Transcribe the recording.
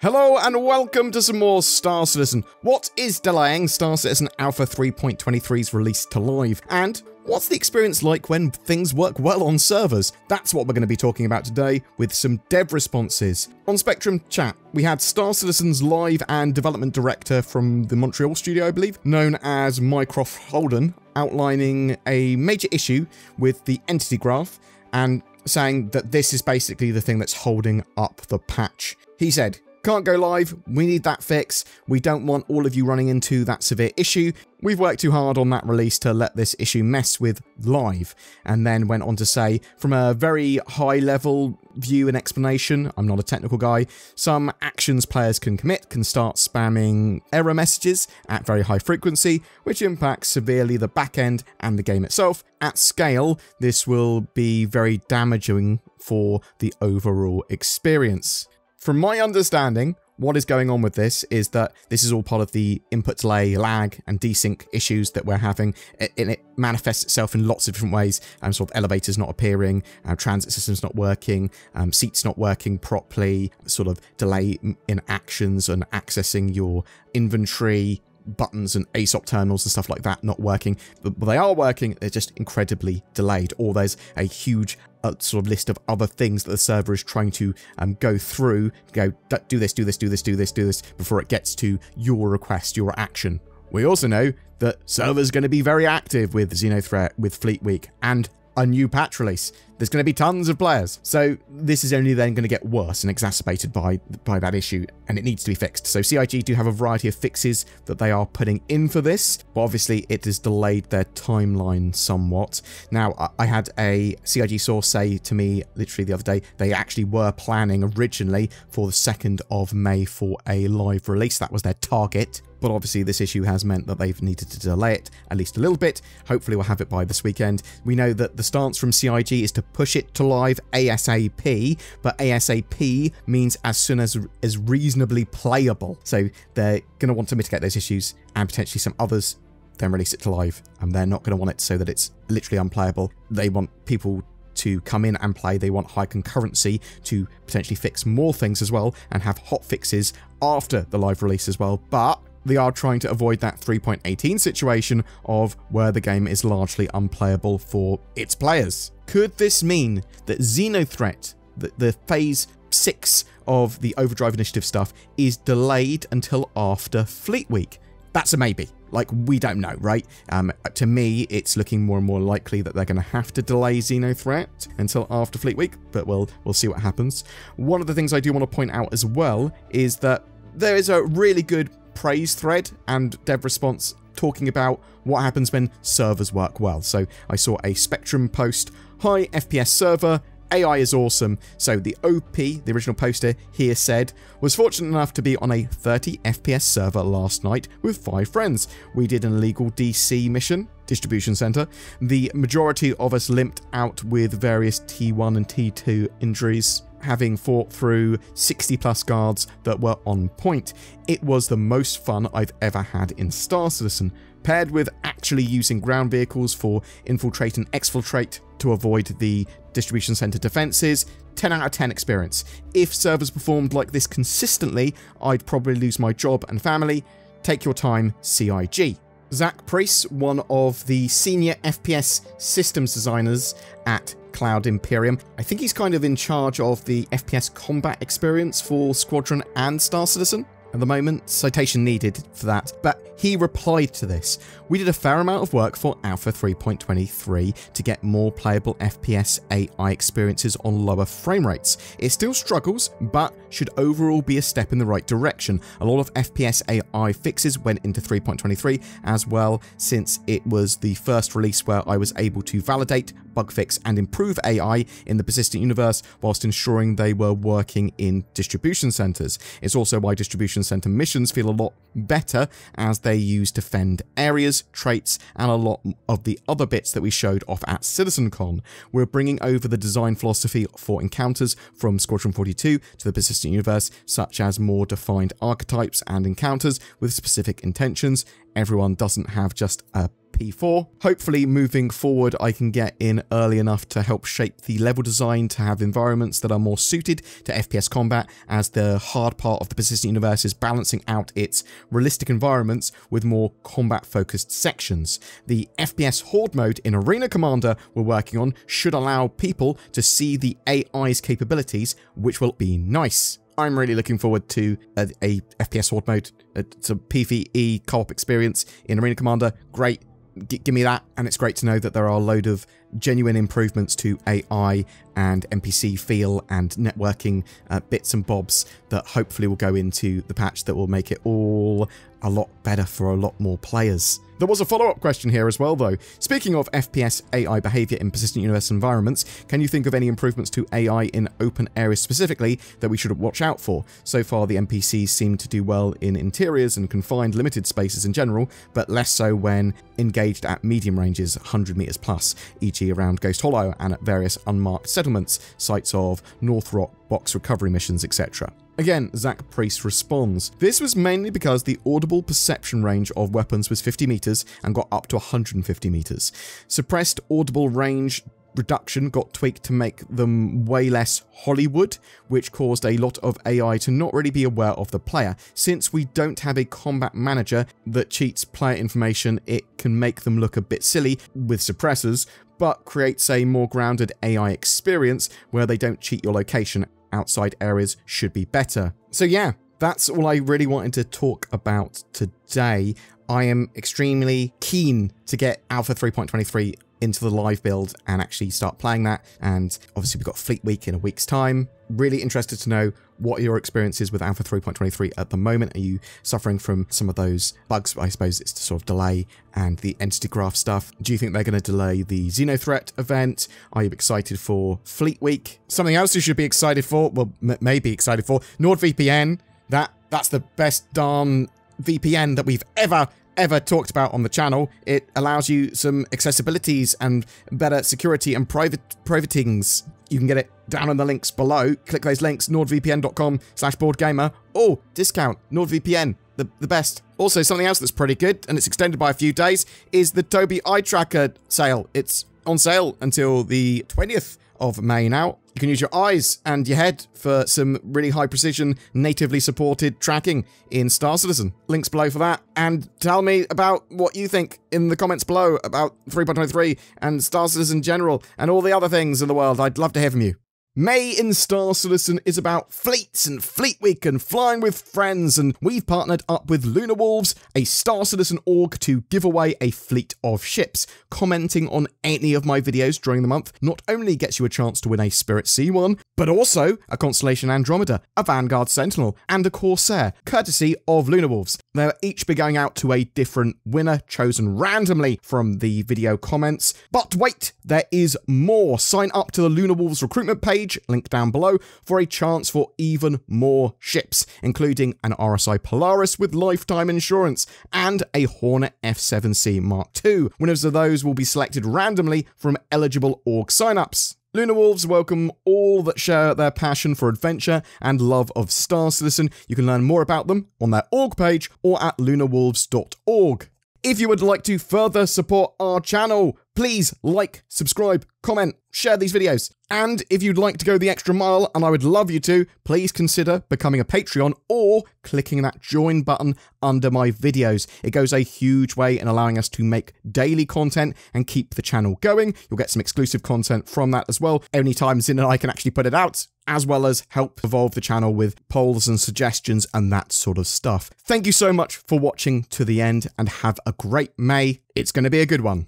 Hello and welcome to some more Star Citizen. What is delaying Star Citizen Alpha 3.23's release to live? And what's the experience like when things work well on servers? That's what we're going to be talking about today with some dev responses. On Spectrum Chat, we had Star Citizen's live and development director from the Montreal studio, I believe, known as Mycroft Holden, outlining a major issue with the entity graph and saying that this is basically the thing that's holding up the patch. He said, "Can't go live, we need that fix, we don't want all of you running into that severe issue. We've worked too hard on that release to let this issue mess with live." And then went on to say, from a very high level view and explanation, I'm not a technical guy, some actions players can commit can start spamming error messages at very high frequency, which impacts severely the back end and the game itself. At scale, this will be very damaging for the overall experience. From my understanding, what is going on with this is that this is all part of the input delay, lag, and desync issues that we're having. It manifests itself in lots of different ways. Sort of elevators not appearing, transit systems not working, seats not working properly, sort of delay in actions and accessing your inventory, buttons and ASOP terminals and stuff like that not working. But they are working, they're just incredibly delayed, or there's a huge sort of list of other things that the server is trying to go through, do this, before it gets to your request, your action. We also know that server's going to be very active with Xenothreat, with Fleet Week, and a new patch release. There's going to be tons of players. So this is only then going to get worse and exacerbated by that issue, and it needs to be fixed. So CIG do have a variety of fixes that they are putting in for this, but obviously it has delayed their timeline somewhat. Now, I had a CIG source say to me literally the other day, they actually were planning originally for the 2nd of May for a live release. That was their target. But obviously this issue has meant that they've needed to delay it at least a little bit. Hopefully we'll have it by this weekend. We know that the stance from CIG is to push it to live ASAP, but ASAP means as soon as reasonably playable. So they're going to want to mitigate those issues and potentially some others, then release it to live. And they're not going to want it so that it's literally unplayable. They want people to come in and play. They want high concurrency to potentially fix more things as well and have hot fixes after the live release as well. But they are trying to avoid that 3.18 situation of where the game is largely unplayable for its players. Could this mean that Xenothreat, the phase 6 of the Overdrive Initiative stuff, is delayed until after Fleet Week? That's a maybe. Like, we don't know, right? To me, it's looking more and more likely that they're going to have to delay Xenothreat until after Fleet Week, but we'll see what happens. One of the things I do want to point out as well is that there is a really good praise thread and dev response talking about what happens when servers work well. So I saw a Spectrum post, "Hi FPS server, AI is awesome." So the OP, the original poster here, said, "Was fortunate enough to be on a 30 FPS server last night with 5 friends. We did an illegal DC mission, distribution center. The majority of us limped out with various T1 and T2 injuries, having fought through 60 plus guards that were on point. It was the most fun I've ever had in Star Citizen, paired with actually using ground vehicles for infiltrate and exfiltrate to avoid the distribution center defenses. 10 out of 10 experience. If servers performed like this consistently, I'd probably lose my job and family. Take your time, CIG." Zach Priest, one of the senior FPS systems designers at Cloud Imperium. I think he's kind of in charge of the FPS combat experience for Squadron and Star Citizen at the moment. Citation needed for that. But he replied to this: "We did a fair amount of work for Alpha 3.23 to get more playable FPS AI experiences on lower frame rates. It still struggles, but should overall be a step in the right direction. A lot of FPS AI fixes went into 3.23 as well, since it was the first release where I was able to validate, bug fix, and improve AI in the persistent universe whilst ensuring they were working in distribution centers. It's also why distribution center missions feel a lot better, as they use defend areas, traits, and a lot of the other bits that we showed off at CitizenCon. We're bringing over the design philosophy for encounters from Squadron 42 to the persistent universe, such as more defined archetypes and encounters with specific intentions. Everyone doesn't have just a P4. Hopefully moving forward I can get in early enough to help shape the level design to have environments that are more suited to FPS combat, as the hard part of the persistent universe is balancing out its realistic environments with more combat focused sections. The FPS Horde mode in Arena Commander we're working on should allow people to see the AI's capabilities, which will be nice. I'm really looking forward to a FPS Horde mode. It's a PvE co-op experience in Arena Commander. Great. Give me that. And it's great to know that there are a load of genuine improvements to AI and NPC feel and networking bits and bobs that hopefully will go into the patch that will make it all a lot better for a lot more players. There was a follow-up question here as well, though. Speaking of FPS AI behavior in persistent universe environments, can you think of any improvements to AI in open areas specifically that we should watch out for? So far, the NPCs seem to do well in interiors and confined limited spaces in general, but less so when engaged at medium ranges, 100 meters plus, e.g. around Ghost Hollow and at various unmarked settlements, sites of North Rock, box recovery missions, etc. Again, Zach Priest responds, this was mainly because the audible perception range of weapons was 50 meters and got up to 150 meters. Suppressed audible range reduction got tweaked to make them way less Hollywood, which caused a lot of AI to not really be aware of the player. Since we don't have a combat manager that cheats player information, it can make them look a bit silly with suppressors, but creates a more grounded AI experience where they don't cheat your location. Outside areas should be better. So yeah, that's all I really wanted to talk about today. I am extremely keen to get Alpha 3.23 into the live build and actually start playing that. And obviously we've got Fleet Week in a week's time. Really interested to know what your experience is with Alpha 3.23 at the moment. Are you suffering from some of those bugs? I suppose it's the sort of delay and the entity graph stuff. Do you think they're going to delay the Xenothreat event? Are you excited for Fleet Week? Something else you should be excited for, well, maybe excited for, NordVPN. That's the best darn VPN that we've ever talked about on the channel. It allows you some accessibilities and better security and privatings. You can get it down in the links below. Click those links, nordvpn.com/BoredGamer. Oh, discount, NordVPN, the best. Also, something else that's pretty good, and it's extended by a few days, is the Tobii Eye Tracker sale. It's on sale until the 20th of May now. You can use your eyes and your head for some really high precision, natively supported tracking in Star Citizen. Links below for that. And tell me about what you think in the comments below about 3.23 and Star Citizen in general and all the other things in the world. I'd love to hear from you. May in Star Citizen is about fleets and Fleet Week and flying with friends, and we've partnered up with Lunar Wolves, a Star Citizen org, to give away a fleet of ships. Commenting on any of my videos during the month not only gets you a chance to win a Spirit C1, but also a Constellation Andromeda, a Vanguard Sentinel, and a Corsair, courtesy of Lunar Wolves. They'll each be going out to a different winner chosen randomly from the video comments. But wait, there is more. Sign up to the Lunar Wolves recruitment page, link down below, for a chance for even more ships, including an RSI Polaris with lifetime insurance and a Hornet F7C Mark II. Winners of those will be selected randomly from eligible org signups. Lunar Wolves welcome all that share their passion for adventure and love of Star Citizen. You can learn more about them on their org page or at lunarwolves.org. If you would like to further support our channel, please like, subscribe, comment, share these videos. And if you'd like to go the extra mile, and I would love you to, please consider becoming a Patreon or clicking that join button under my videos. It goes a huge way in allowing us to make daily content and keep the channel going. You'll get some exclusive content from that as well. Anytime Zin and I can actually put it out, as well as help evolve the channel with polls and suggestions and that sort of stuff. Thank you so much for watching to the end, and have a great May. It's going to be a good one.